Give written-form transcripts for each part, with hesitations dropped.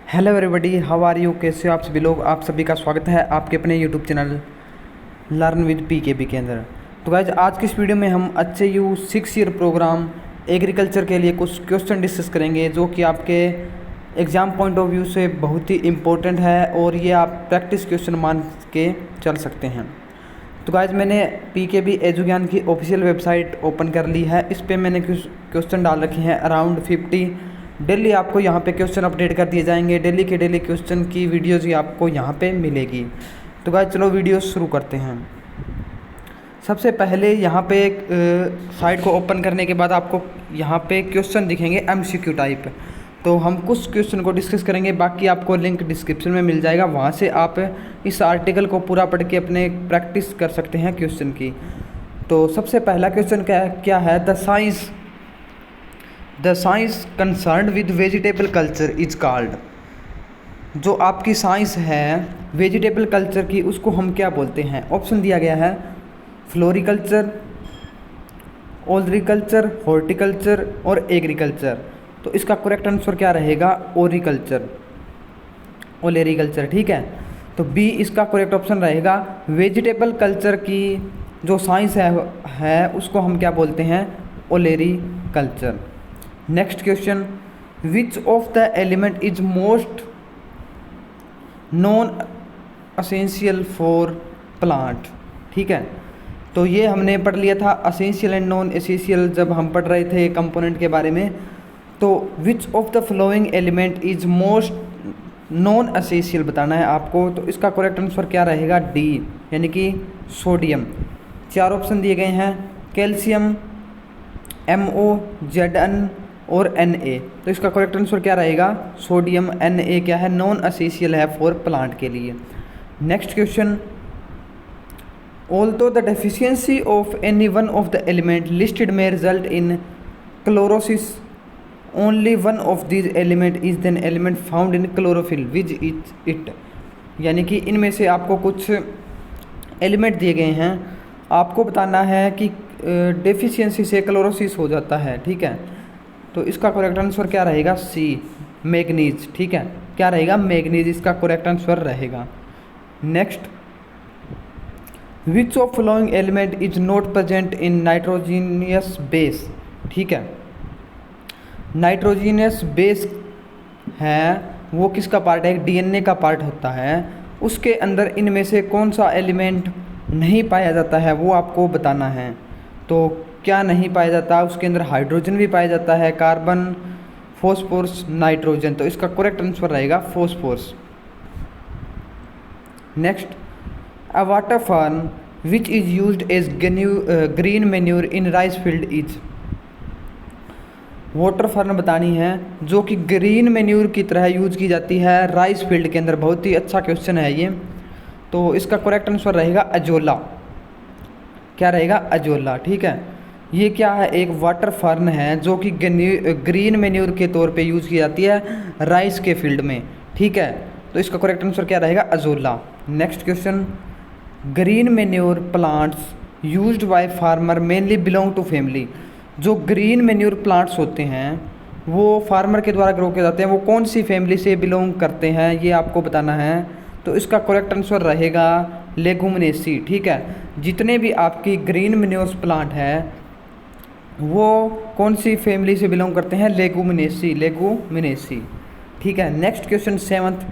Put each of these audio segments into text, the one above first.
Hello everybody, how are you? कैसे हो आप सभी लोग? आप सभी का स्वागत है आपके अपने YouTube channel learn with pKb के अंदर। तो गाइज आज की इस वीडियो में हम HU 6 ईयर प्रोग्राम एग्रीकल्चर के लिए कुछ क्वेश्चन डिस्कस करेंगे जो कि आपके एग्ज़ाम पॉइंट ऑफ व्यू से बहुत ही इम्पोर्टेंट है और ये आप प्रैक्टिस क्वेश्चन मान के चल सकते हैं। तो गाइज मैंने पीकेबी एजुज्ञान की ऑफिशियल वेबसाइट ओपन कर ली है। इस पर मैंने कुछ क्वेश्चन डाल रखे हैं अराउंड 50। डेली आपको यहाँ पे क्वेश्चन अपडेट कर दिए जाएंगे। डेली के डेली क्वेश्चन की वीडियोज़ ही आपको यहाँ पे मिलेगी। तो गाइस चलो वीडियो शुरू करते हैं। सबसे पहले यहाँ पे साइट को ओपन करने के बाद आपको यहाँ पे क्वेश्चन दिखेंगे MCQ टाइप। तो हम कुछ क्वेश्चन को डिस्कस करेंगे, बाकी आपको लिंक डिस्क्रिप्शन में मिल जाएगा, वहाँ से आप इस आर्टिकल को पूरा पढ़ के अपने प्रैक्टिस कर सकते हैं क्वेश्चन की। तो सबसे पहला क्वेश्चन क्या है? The science concern with vegetable culture is called. जो आपकी साइंस है वेजिटेबल कल्चर की, उसको हम क्या बोलते हैं? ऑप्शन दिया गया है फ्लोरिकल्चर, ओलरिकल्चर, हॉर्टिकल्चर और एग्रीकल्चर। तो इसका करेक्ट आंसर क्या रहेगा? ओरिकल्चर, ओलेरिकल्चर। ठीक है, तो बी इसका करेक्ट ऑप्शन रहेगा। वेजिटेबल कल्चर की जो साइंस है उसको हम क्या बोलते हैं? Olericulture. Next question, which of the element is most non essential for plant. ठीक है, तो ये हमने पढ़ लिया था असेंशियल एंड नॉन एसेंशियल जब हम पढ़ रहे थे कंपोनेंट के बारे में। तो which of the flowing element is most non essential बताना है आपको। तो इसका करेक्ट आंसर क्या रहेगा? डी, यानी कि सोडियम। 4 ऑप्शन दिए गए हैं, कैल्शियम, MO, Zn और Na। तो इसका करेक्ट आंसर क्या रहेगा? सोडियम। Na क्या है? नॉन असेंशियल है फॉर प्लांट के लिए। Next question, although the deficiency of any one of the element listed में result in chlorosis, only one of this element is then element found in chlorophyll which is it. यानी कि इनमें से आपको कुछ element दिए गए हैं, आपको बताना है कि डेफिशिएंसी से क्लोरोसिस हो जाता है। ठीक है, तो इसका करेक्ट आंसर क्या रहेगा? सी, मैग्नीज। ठीक है, क्या रहेगा? मैग्नीज इसका करेक्ट आंसर रहेगा। Next, which of following element is not present in nitrogenous base. ठीक है, नाइट्रोजीनियस बेस है वो किसका पार्ट है? DNA का पार्ट होता है। उसके अंदर इनमें से कौन सा एलिमेंट नहीं पाया जाता है वो आपको बताना है। तो क्या नहीं पाया जाता? उसके अंदर हाइड्रोजन भी पाया जाता है, कार्बन, फॉस्फोरस, नाइट्रोजन। तो इसका करेक्ट आंसर रहेगा phosphorus. Next, a water fern which is used as green manure in rice field is. Water fern बतानी है जो कि ग्रीन मैन्योर की तरह यूज की जाती है राइस फील्ड के अंदर। बहुत ही अच्छा क्वेश्चन है ये। तो इसका करेक्ट आंसर रहेगा अजोला। क्या रहेगा? अजोला। ठीक है, ये क्या है? एक वाटर फर्न है जो कि ग्रीन मैन्योर के तौर पे यूज़ की जाती है राइस के फील्ड में। ठीक है, तो इसका करेक्ट आंसर क्या रहेगा? Azolla. Next question, green manure plants used by farmer mainly belong to family. जो ग्रीन मैन्योर प्लांट्स होते हैं वो फार्मर के द्वारा ग्रो किए जाते हैं, वो कौन सी फैमिली से बिलोंग करते हैं ये आपको बताना है। तो इसका करेक्ट आंसर रहेगा लेगुमिनेसी। ठीक है, जितने भी आपकी ग्रीन मैन्योर प्लांट है वो कौन सी फैमिली से बिलोंग करते हैं? Leguminosae, Leguminosae. ठीक है, next question 7th,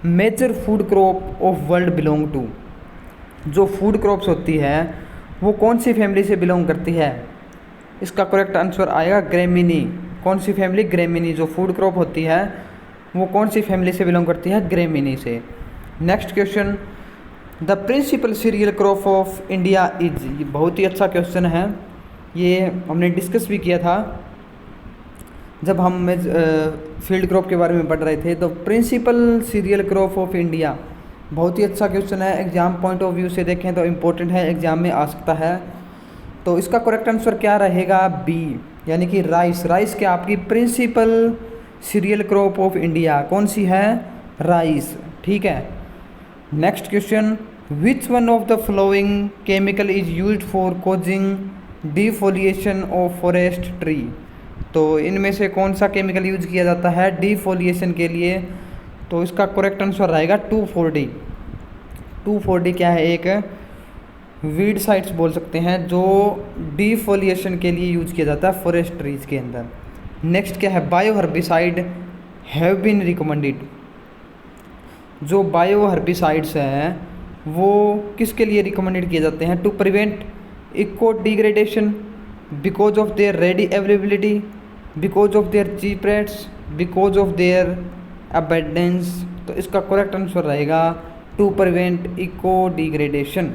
major food crop of world belong to. जो फूड क्रॉप्स होती है वो कौन सी फैमिली से बिलोंग करती है? इसका करेक्ट आंसर आएगा ग्रेमिनी। कौन सी फैमिली? ग्रेमिनी। जो फूड क्रॉप होती है वो कौन सी फैमिली से बिलोंग करती है? ग्रेमिनी से। Next question, the principal cereal crop of India is. ये बहुत ही अच्छा क्वेश्चन है, ये हमने डिस्कस भी किया था जब हम फील्ड क्रॉप के बारे में पढ़ रहे थे। तो principal cereal crop of India बहुत ही अच्छा क्वेश्चन है। एग्जाम पॉइंट ऑफ व्यू से देखें तो इम्पोर्टेंट है, एग्जाम में आ सकता है। तो इसका करेक्ट आंसर क्या रहेगा? बी, यानी कि राइस। राइस क्या आपकी principal cereal crop of India कौन सी है? राइस। ठीक है, next question, which one of the following chemical is used for causing defoliation of forest tree. तो इनमें से कौन सा केमिकल यूज किया जाता है डिफोलिएशन के लिए? तो इसका करेक्ट आंसर रहेगा 2,4-D। 2,4-D क्या है, एक वीड साइट्स बोल सकते हैं जो डिफोलिएशन के लिए यूज किया जाता है फॉरेस्ट ट्रीज के अंदर। नेक्स्ट क्या है, bio herbicide have been recommended. जो बायो हर्बिसाइड्स हैं वो किसके लिए रिकमेंडेड किए जाते हैं, to prevent eco degradation, because of their ready availability, because of their cheap rates, because of their abundance. तो इसका करेक्ट आंसर रहेगा टू प्रिवेंट इको डिग्रेडेशन।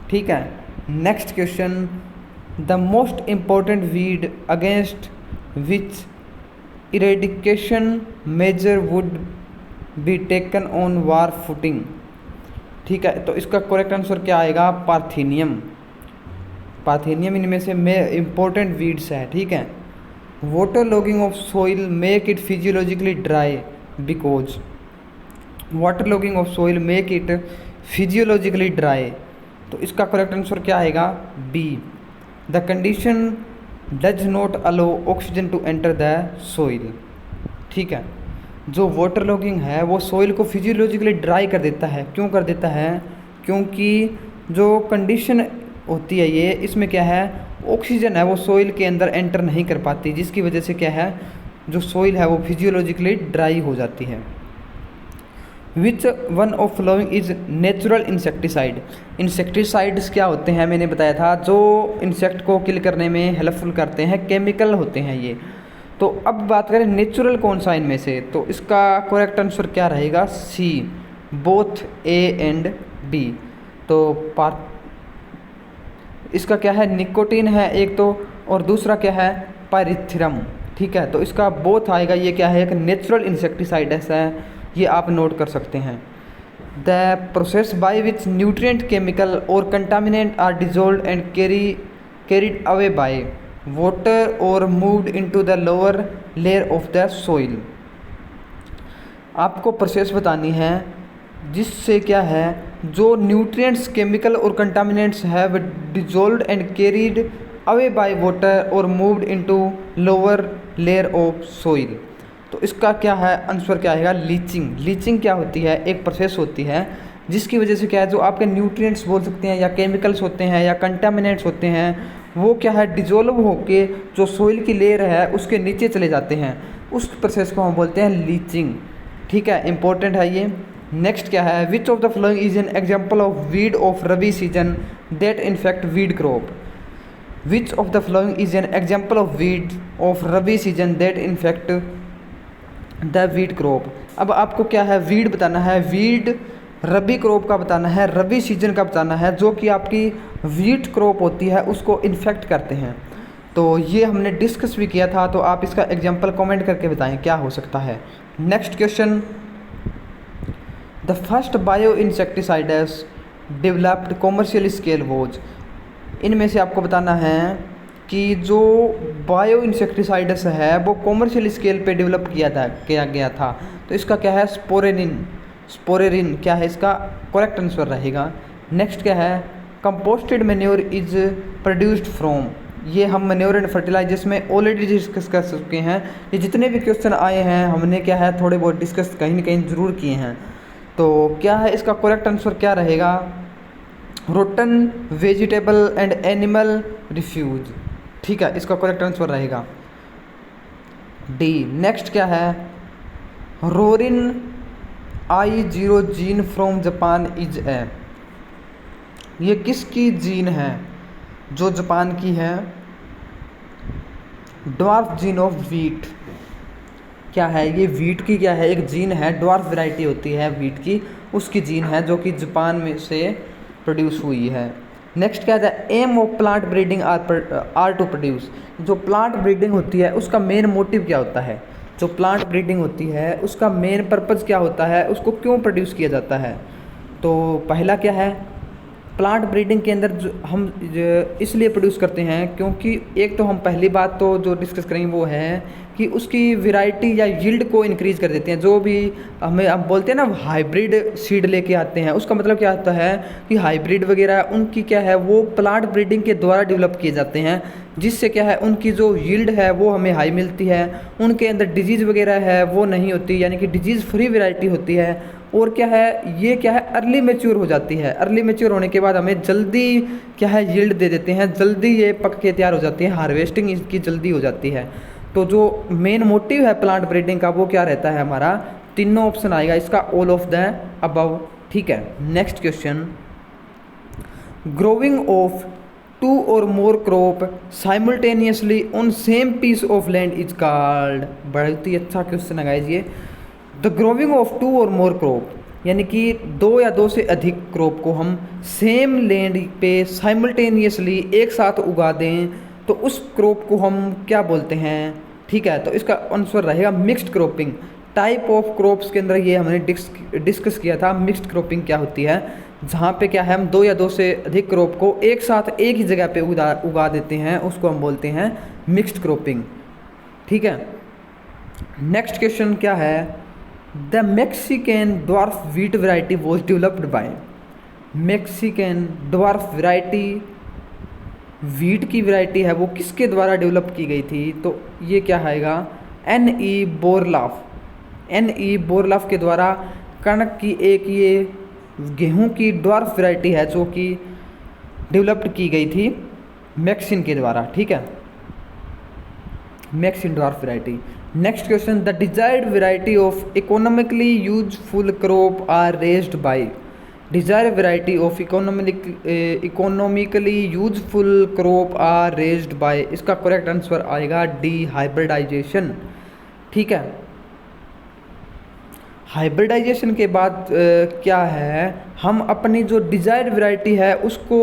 ठीक है, next question, the most important weed against which eradication measure would be taken on war footing. ठीक है, तो इसका correct answer क्या आएगा, पार्थेनियम। पार्थेनियम इनमें से इम्पोर्टेंट वीड्स है। ठीक है, water logging of soil make it physiologically dry because, water logging of soil make it physiologically dry. तो इसका करेक्ट आंसर क्या आएगा, B, the condition does not allow oxygen to enter the soil. ठीक है, जो वाटर लॉगिंग है वो soil को फिजियोलॉजिकली ड्राई कर देता है। क्यों कर देता है, क्योंकि जो कंडीशन होती है ये, इसमें क्या है, ऑक्सीजन है वो सोइल के अंदर एंटर नहीं कर पाती, जिसकी वजह से क्या है, जो सोइल है वो फिजियोलॉजिकली ड्राई हो जाती है। विच one of following is natural insecticide. Insecticides क्या होते हैं, मैंने बताया था, जो इंसेक्ट को किल करने में हेल्पफुल करते हैं, केमिकल होते हैं ये। तो अब बात करें नेचुरल कौन सा इनमें से, तो इसका करेक्ट आंसर क्या रहेगा, सी, बोथ ए एंड बी। तो इसका क्या है, निकोटीन है एक तो, और दूसरा क्या है, पायरिथ्रम। ठीक है, तो इसका बोथ आएगा, ये क्या है, एक नेचुरल इंसेक्टिसाइड है, ये आप नोट कर सकते हैं। The process by which nutrient, chemical और contaminant are dissolve and carried away by water और moved into the lower layer of the soil. आपको प्रोसेस बतानी है जिससे क्या है, जो न्यूट्रिएंट्स, केमिकल और contaminants have dissolved and carried away by water और moved into lower layer of soil. तो इसका क्या है, आंसर क्या आएगा, लीचिंग। लीचिंग क्या होती है, एक प्रोसेस होती है जिसकी वजह से क्या है, जो आपके न्यूट्रिएंट्स बोल सकते हैं या केमिकल्स होते हैं या कंटामिनेंट्स होते हैं, वो क्या है, डिजोल्व होके जो सोइल की लेयर है उसके नीचे चले जाते हैं। उस प्रोसेस को हम बोलते हैं लीचिंग। ठीक है, इंपॉर्टेंट है ये। नेक्स्ट क्या है, which of the following is an example of weed of rabi season that infect weed crop. Which of the following is an example of weed of rabi season that infect the weed crop. अब आपको क्या है, weed बताना है, weed रबी crop का बताना है, रबी season का बताना है, जो कि आपकी वीट क्रॉप होती है उसको इन्फेक्ट करते हैं। तो ये हमने डिस्कस भी किया था, तो आप इसका एग्जांपल कमेंट करके बताएं क्या हो सकता है। Next question, the first bio insecticides developed commercial scale was. इनमें से आपको बताना है कि जो बायो इंसेक्टिसाइड्स है वो कॉमर्शियल स्केल पे डेवलप किया गया था। तो इसका क्या है, स्पोरेरिन क्या है, इसका करेक्ट आंसर रहेगा। नेक्स्ट क्या है, कंपोस्टेड मैन्योर इज प्रोड्यूस्ड फ्रॉम। ये हम मैन्योर एंड फर्टिलाइजर्स में ऑलरेडी डिस्कस कर चुके हैं। ये जितने भी क्वेश्चन आए हैं हमने क्या है, थोड़े बहुत डिस्कस कहीं ना कहीं ज़रूर किए हैं। तो क्या है, इसका करेक्ट आंसर क्या रहेगा, rotten vegetable and animal refuse. ठीक है, इसका करेक्ट आंसर रहेगा डी। नेक्स्ट क्या है, Norin I0 gene from Japan is a. ये किसकी जीन है, जो जापान की है, ड्वार्फ जीन ऑफ वीट। क्या है ये, वीट की क्या है, एक जीन है, ड्वार्फ वैरायटी होती है वीट की, उसकी जीन है जो कि जापान में से प्रोड्यूस हुई है। नेक्स्ट क्या है, aim of plant breeding are to produce. जो प्लांट ब्रीडिंग होती है उसका मेन मोटिव क्या होता है, जो प्लांट ब्रीडिंग होती है उसका मेन पर्पज़ क्या होता है, उसको क्यों प्रोड्यूस किया जाता है। तो पहला क्या है, प्लांट ब्रीडिंग के अंदर हम इसलिए प्रोड्यूस करते हैं क्योंकि एक तो हम पहली बात तो जो डिस्कस करेंगे वो है कि उसकी वैरायटी या यील्ड को इंक्रीज कर देते हैं। जो भी हमें अब बोलते हैं ना हाइब्रिड सीड लेके आते हैं, उसका मतलब क्या होता है कि हाइब्रिड वगैरह उनकी क्या है वो प्लांट ब्रीडिंग के द्वारा डेवलप किए जाते हैं, जिससे क्या है उनकी जो यील्ड है वो हमें हाई मिलती है, उनके अंदर डिजीज़ वगैरह है वो नहीं होती, यानी कि डिजीज़ फ्री वैरायटी होती है। और क्या है ये क्या है अर्ली मैच्योर हो जाती है। अर्ली मैच्योर होने के बाद हमें जल्दी क्या है यील्ड दे देते हैं, जल्दी ये पक के तैयार हो जाती है, हार्वेस्टिंग इसकी जल्दी हो जाती है। तो जो मेन मोटिव है प्लांट ब्रीडिंग का वो क्या रहता है हमारा, तीनों ऑप्शन आएगा इसका, ऑल ऑफ द अबव। ठीक है, next question, growing of 2 or more crop simultaneously on same piece of land is called। बहुत ही अच्छा क्वेश्चन है गाइस ये। The growing of 2 or more crop यानी कि 2 या 2 से अधिक क्रॉप को हम सेम लैंड पे साइमल्टेनियसली एक साथ उगा दें तो उस क्रॉप को हम क्या बोलते हैं। ठीक है, तो इसका आंसर रहेगा mixed cropping. Type of crops के अंदर ये हमने डिस्कस किया था मिक्स्ड क्रॉपिंग क्या होती है, जहाँ पे क्या है हम 2 या 2 से अधिक क्रॉप को एक साथ एक ही जगह पे उगा देते हैं, उसको हम बोलते हैं मिक्स्ड क्रॉपिंग। ठीक है, नेक्स्ट क्वेश्चन क्या है, the Mexican dwarf wheat variety was developed by. Mexican dwarf variety wheat की वैरायटी है वो किसके द्वारा डेवलप की गई थी, तो ये क्या आएगा N.E. बोरलाफ। N.E. बोरलाफ के द्वारा कणक की एक ये गेहूं की ड्वार्फ वैरायटी है जो कि डेवलप्ड की गई थी मैक्सिन के द्वारा। ठीक है, Mexican dwarf variety. Next question, the desired variety of economically useful crop are raised by. Desired variety of economically useful crop are raised by, इसका करेक्ट आंसर आएगा डी, हाइब्रिडाइजेशन। ठीक है, हाइब्रिडाइजेशन के बाद क्या है हम अपनी जो डिजायर्ड वैरायटी है उसको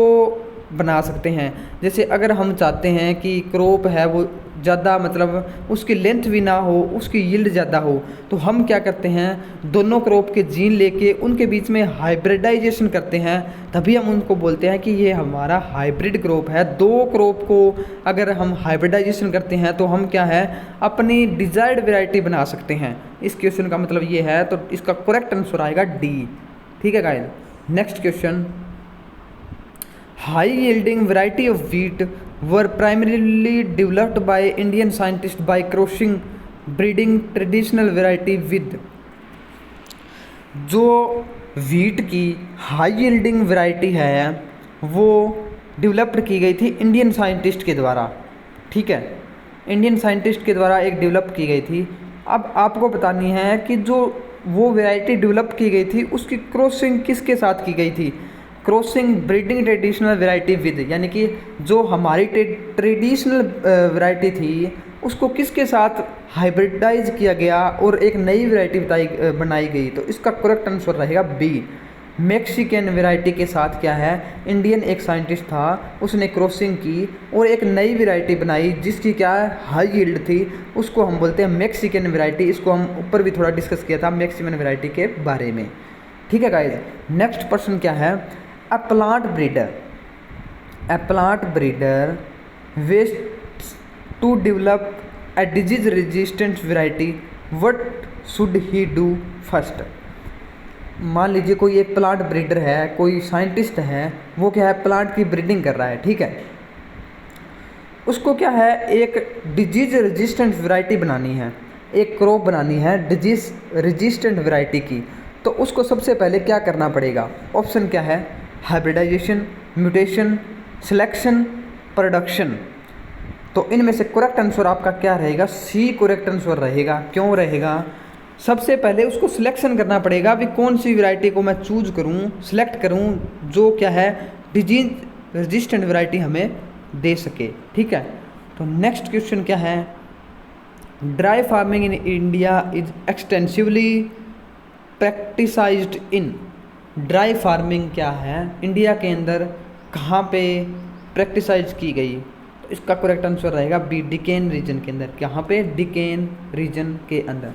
बना सकते हैं। जैसे अगर हम चाहते हैं कि क्रॉप है वो ज़्यादा मतलब उसकी लेंथ भी ना हो, उसकी यील्ड ज़्यादा हो, तो हम क्या करते हैं दोनों क्रॉप के जीन लेके उनके बीच में हाइब्रिडाइजेशन करते हैं, तभी हम उनको बोलते हैं कि ये हमारा हाइब्रिड क्रॉप है। 2 क्रॉप को अगर हम हाइब्रिडाइजेशन करते हैं तो हम क्या है अपनी डिजायर्ड वैरायटी बना सकते हैं। इस क्वेश्चन का मतलब ये है, तो इसका करेक्ट आंसर आएगा डी। ठीक है guys, next question, high yielding variety of wheat were primarily developed by Indian scientist bye crossing breeding traditional variety with. जो व्हीट की हाई यील्डिंग वैरायटी है वो डेवलप्ड की गई थी इंडियन साइंटिस्ट के द्वारा। ठीक है, इंडियन साइंटिस्ट के द्वारा एक डेवलप की गई थी। अब आपको बतानी है कि जो वो वैरायटी डेवलप की गई थी उसकी क्रॉसिंग किसके साथ की गई थी। Crossing breeding traditional variety with, यानी कि जो हमारी ट्रेडिशनल वैरायटी थी उसको किसके साथ हाइब्रिडाइज किया गया और एक नई वैरायटी बनाई गई, तो इसका करेक्ट आंसर रहेगा बी, मैक्सिकन वैरायटी के साथ क्या है इंडियन एक साइंटिस्ट था उसने क्रॉसिंग की और एक नई वैरायटी बनाई जिसकी क्या है हाई यील्ड थी, उसको हम बोलते हैं मैक्सिकन वैरायटी। इसको हम ऊपर भी थोड़ा डिस्कस किया था मैक्सिकन वैरायटी के बारे में। ठीक है गाइज, नेक्स्ट पर्सन क्या है, a plant breeder wish to develop a disease resistant variety, what should he do first. मान लीजिए कोई एक प्लांट ब्रीडर है, कोई साइंटिस्ट है, वो क्या है प्लांट की ब्रीडिंग कर रहा है। ठीक है, उसको क्या है एक डिजीज रेजिस्टेंट वैरायटी बनानी है, एक क्रॉप बनानी है डिजीज रेजिस्टेंट वैरायटी की, तो उसको सबसे पहले क्या करना पड़ेगा। ऑप्शन क्या है, हाइब्रिडाइजेशन, म्यूटेशन, सिलेक्शन, प्रोडक्शन। तो इनमें से करेक्ट आंसर आपका क्या रहेगा, सी करेक्ट आंसर रहेगा। क्यों रहेगा, सबसे पहले उसको सिलेक्शन करना पड़ेगा भी कौन सी वैरायटी को मैं चूज करूं, सिलेक्ट करूं जो क्या है डिजीज रेजिस्टेंट वैरायटी हमें दे सके। ठीक है, तो नेक्स्ट क्वेश्चन क्या है, dry farming in India is extensively practised in. Dry farming क्या है इंडिया के अंदर कहाँ पे प्रैक्टिसाइज की गई, तो इसका करेक्ट आंसर रहेगा बी, डिकेन रीजन के अंदर। कहाँ पे, डिकेन रीजन के अंदर।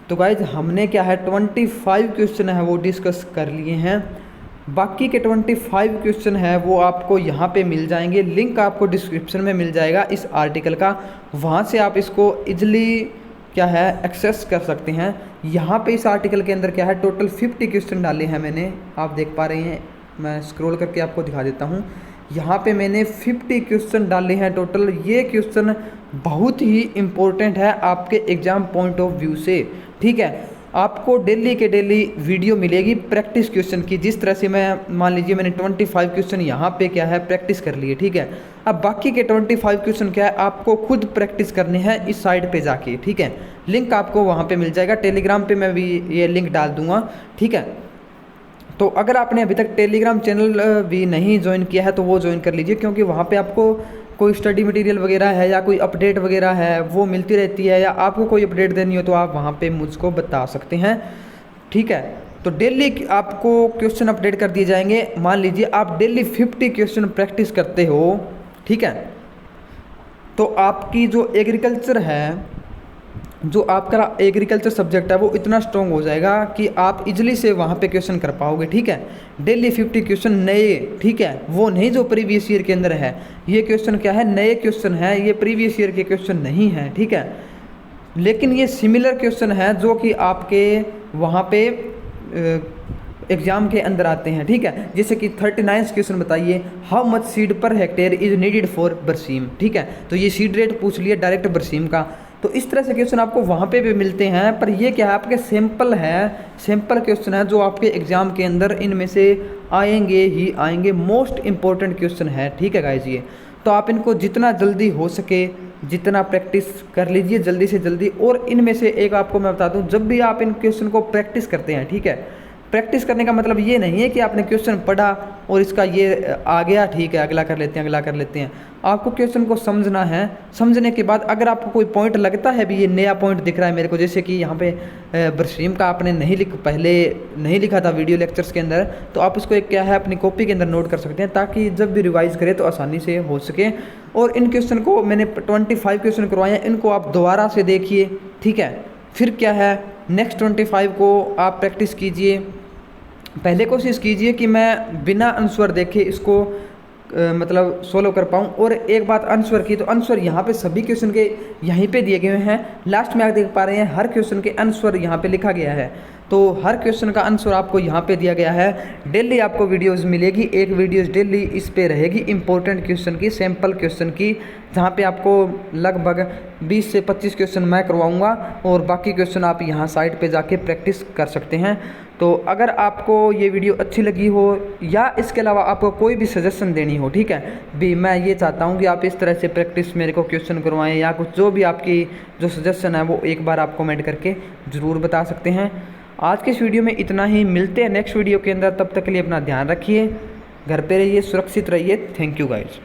तो गाइज हमने क्या है 25 क्वेश्चन है वो डिस्कस कर लिए हैं। बाकी के 25 क्वेश्चन है वो आपको यहाँ पे मिल जाएंगे, लिंक आपको डिस्क्रिप्शन में मिल जाएगा इस आर्टिकल का, वहाँ से आप इसको इजली क्या है एक्सेस कर सकते हैं। यहाँ पे इस आर्टिकल के अंदर क्या है टोटल 50 क्वेश्चन डाले हैं मैंने, आप देख पा रहे हैं, मैं स्क्रॉल करके आपको दिखा देता हूँ। यहाँ पे मैंने 50 क्वेश्चन डाले हैं टोटल। ये क्वेश्चन बहुत ही इम्पोर्टेंट है आपके एग्ज़ाम पॉइंट ऑफ व्यू से, ठीक है। आपको डेली के डेली वीडियो मिलेगी प्रैक्टिस क्वेश्चन की, जिस तरह से मैं मान लीजिए मैंने 25 क्वेश्चन यहाँ पे क्या है प्रैक्टिस कर लिए, ठीक है। अब बाकी के 25 क्वेश्चन क्या है आपको खुद प्रैक्टिस करने हैं इस साइट पे जाके, ठीक है। लिंक आपको वहाँ पे मिल जाएगा, टेलीग्राम पे मैं भी ये लिंक डाल दूँगा, ठीक है। तो अगर आपने अभी तक टेलीग्राम चैनल भी नहीं ज्वाइन किया है तो वो ज्वाइन कर लीजिए, क्योंकि वहाँ पे आपको कोई स्टडी मटेरियल वगैरह है या कोई अपडेट वगैरह है वो मिलती रहती है, या आपको कोई अपडेट देनी हो तो आप वहाँ पे मुझको बता सकते हैं, ठीक है। तो डेली आपको क्वेश्चन अपडेट कर दिए जाएंगे। मान लीजिए आप डेली 50 क्वेश्चन प्रैक्टिस करते हो, ठीक है, तो आपकी जो एग्रीकल्चर है, जो आपका एग्रीकल्चर सब्जेक्ट है वो इतना स्ट्रॉन्ग हो जाएगा कि आप इजली से वहाँ पे क्वेश्चन कर पाओगे, ठीक है। डेली 50 क्वेश्चन नए, ठीक है, वो नहीं जो प्रीवियस ईयर के अंदर है। ये क्वेश्चन क्या है नए क्वेश्चन है, ये प्रीवियस ईयर के क्वेश्चन नहीं है, ठीक है। लेकिन ये सिमिलर क्वेश्चन है जो कि आपके वहाँ पे एग्जाम के अंदर आते हैं, ठीक है। जैसे कि 39 क्वेश्चन बताइए, how much seed per hectare is needed for बरसीम, ठीक है। तो ये सीड रेट पूछ लिया डायरेक्ट बरसीम का। तो इस तरह से क्वेश्चन आपको वहाँ पे भी मिलते हैं, पर ये क्या है आपके सैम्पल है, सैम्पल क्वेश्चन है जो आपके एग्जाम के अंदर इनमें से आएंगे ही आएंगे, मोस्ट इंपॉर्टेंट क्वेश्चन है, ठीक है गाइज। ये तो आप इनको जितना जल्दी हो सके जितना प्रैक्टिस कर लीजिए जल्दी से जल्दी। और इनमें से एक आपको मैं बता दूं, जब भी आप इन क्वेश्चन को प्रैक्टिस करते हैं, ठीक है, प्रैक्टिस करने का मतलब ये नहीं है कि आपने क्वेश्चन पढ़ा और इसका ये आ गया, ठीक है, अगला कर लेते हैं अगला कर लेते हैं। आपको क्वेश्चन को समझना है, समझने के बाद अगर आपको कोई पॉइंट लगता है भी ये नया पॉइंट दिख रहा है मेरे को, जैसे कि यहाँ पे बरसीम का आपने पहले नहीं लिखा था वीडियो लेक्चर्स के अंदर, तो आप उसको एक क्या है अपनी कॉपी के अंदर नोट कर सकते हैं, ताकि जब भी रिवाइज करें तो आसानी से हो सके। और इन क्वेश्चन को मैंने 25 क्वेश्चन करवाए हैं, इनको आप दोबारा से देखिए, ठीक है। फिर क्या है नेक्स्ट 25 को आप प्रैक्टिस कीजिए। पहले कोशिश कीजिए कि मैं बिना आंसर देखे इसको मतलब सोल्व कर पाऊँ। और एक बात आंसर की, तो आंसर यहाँ पे सभी क्वेश्चन के यहीं पे दिए गए हैं, लास्ट में आप देख पा रहे हैं हर क्वेश्चन के आंसर यहाँ पे लिखा गया है। तो हर क्वेश्चन का आंसर आपको यहाँ पे दिया गया है। डेली आपको वीडियोस मिलेगी, एक वीडियोस डेली इस पे रहेगी इंपॉर्टेंट क्वेश्चन की, सैम्पल क्वेश्चन की, जहाँ पे आपको लगभग 20 से 25 क्वेश्चन मैं करवाऊँगा और बाकी क्वेश्चन आप यहाँ साइट पे जाके प्रैक्टिस कर सकते हैं। तो अगर आपको ये वीडियो अच्छी लगी हो या इसके अलावा आपको कोई भी सजेशन देनी हो, ठीक है, भी मैं ये चाहता हूँ कि आप इस तरह से प्रैक्टिस मेरे को क्वेश्चन करवाएं या कुछ जो भी आपकी जो सजेशन है वो एक बार आप कमेंट करके ज़रूर बता सकते हैं। आज के इस वीडियो में इतना ही, मिलते हैं नेक्स्ट वीडियो के अंदर, तब तक के लिए अपना ध्यान रखिए, घर पे रहिए, सुरक्षित रहिए। Thank you guys.